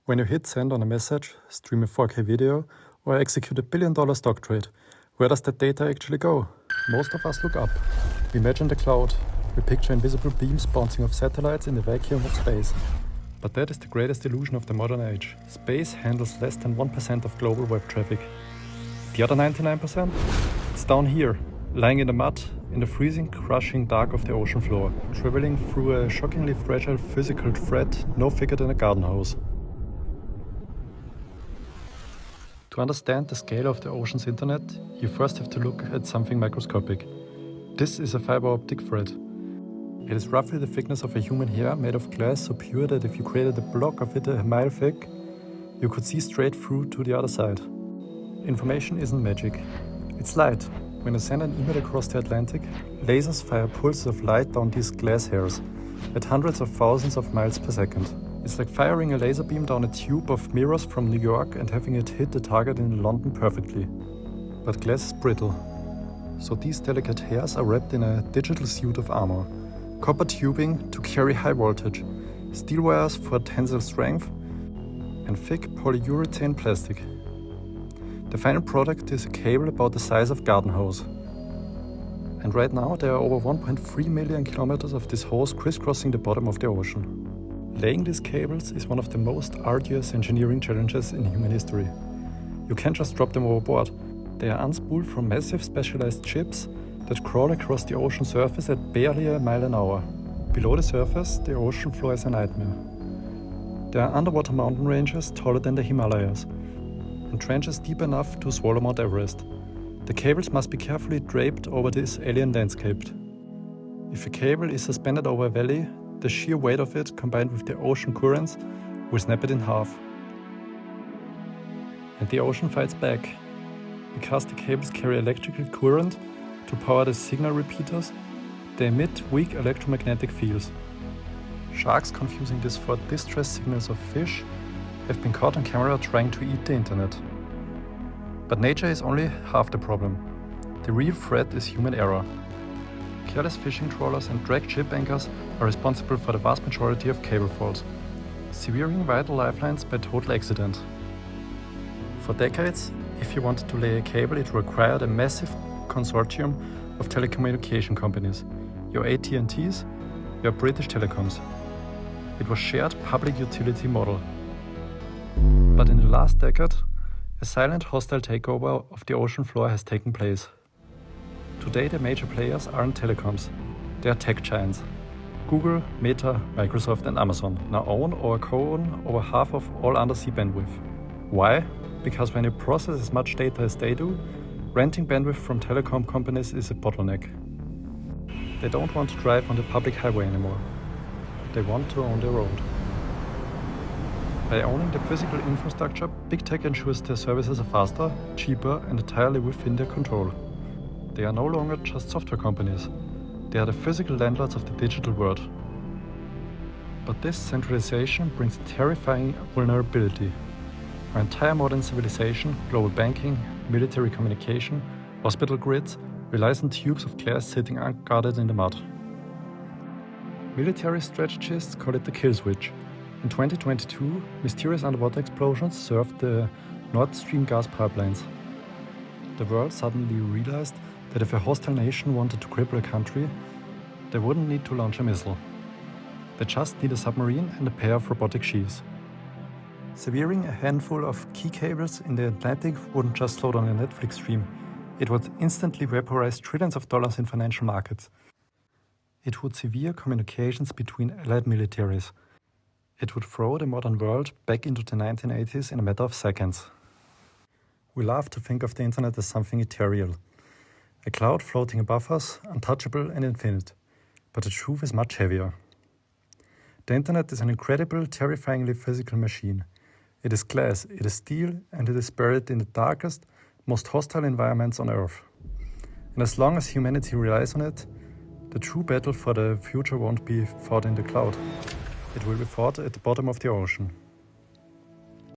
When you hit send on a message, stream a 4K video, or execute $1 billion stock trade, where does that data actually go? Most of us look up. We imagine the cloud. We picture invisible beams bouncing off satellites in the vacuum of space. But that is the greatest illusion of the modern age. Space handles less than 1% of global web traffic. The other 99%? It's down here, lying in the mud, in the freezing, crushing dark of the ocean floor, traveling through a shockingly fragile physical thread no bigger than a garden hose. To understand the scale of the ocean's internet, you first have to look at something microscopic. This is a fiber optic thread. It is roughly the thickness of a human hair, made of glass so pure that if you created a block of it a mile thick, you could see straight through to the other side. Information isn't magic. It's light. When you send an email across the Atlantic, lasers fire pulses of light down these glass hairs at hundreds of thousands of miles per second. It's like firing a laser beam down a tube of mirrors from New York and having it hit the target in London perfectly. But glass is brittle, so these delicate hairs are wrapped in a digital suit of armor. Copper tubing to carry high voltage, steel wires for tensile strength, and thick polyurethane plastic. The final product is a cable about the size of a garden hose. And right now there are over 1.3 million kilometers of this hose crisscrossing the bottom of the ocean. Laying these cables is one of the most arduous engineering challenges in human history. You can't just drop them overboard. They are unspooled from massive specialized ships that crawl across the ocean surface at barely a mile an hour. Below the surface, the ocean floor is a nightmare. There are underwater mountain ranges taller than the Himalayas, and trenches deep enough to swallow Mount Everest. The cables must be carefully draped over this alien landscape. If a cable is suspended over a valley, the sheer weight of it, combined with the ocean currents, will snap it in half. And the ocean fights back. Because the cables carry electrical current to power the signal repeaters, they emit weak electromagnetic fields. Sharks, confusing this for distress signals of fish, have been caught on camera trying to eat the internet. But nature is only half the problem. The real threat is human error. Careless fishing trawlers and drag ship anchors are responsible for the vast majority of cable faults, severing vital lifelines by total accident. For decades, if you wanted to lay a cable, it required a massive consortium of telecommunication companies, your AT&Ts, your British Telecoms. It was shared public utility model. But in the last decade, a silent hostile takeover of the ocean floor has taken place. Today the major players aren't telecoms, they are tech giants. Google, Meta, Microsoft and Amazon now own or co-own over half of all undersea bandwidth. Why? Because when you process as much data as they do, renting bandwidth from telecom companies is a bottleneck. They don't want to drive on the public highway anymore. They want to own the road. By owning the physical infrastructure, big tech ensures their services are faster, cheaper and entirely within their control. They are no longer just software companies. They are the physical landlords of the digital world. But this centralization brings terrifying vulnerability. Our entire modern civilization, global banking, military communication, hospital grids, relies on tubes of glass sitting unguarded in the mud. Military strategists call it the kill switch. In 2022, mysterious underwater explosions served the Nord Stream gas pipelines. The world suddenly realized that if a hostile nation wanted to cripple a country, they wouldn't need to launch a missile. They just need a submarine and a pair of robotic sheaves. Severing a handful of key cables in the Atlantic wouldn't just slow down a Netflix stream, it would instantly vaporize trillions of dollars in financial markets. It would sever communications between allied militaries. It would throw the modern world back into the 1980s in a matter of seconds. We love to think of the internet as something ethereal. A cloud floating above us, untouchable and infinite. But the truth is much heavier. The internet is an incredible, terrifyingly physical machine. It is glass, it is steel, and it is buried in the darkest, most hostile environments on Earth. And as long as humanity relies on it, the true battle for the future won't be fought in the cloud. It will be fought at the bottom of the ocean.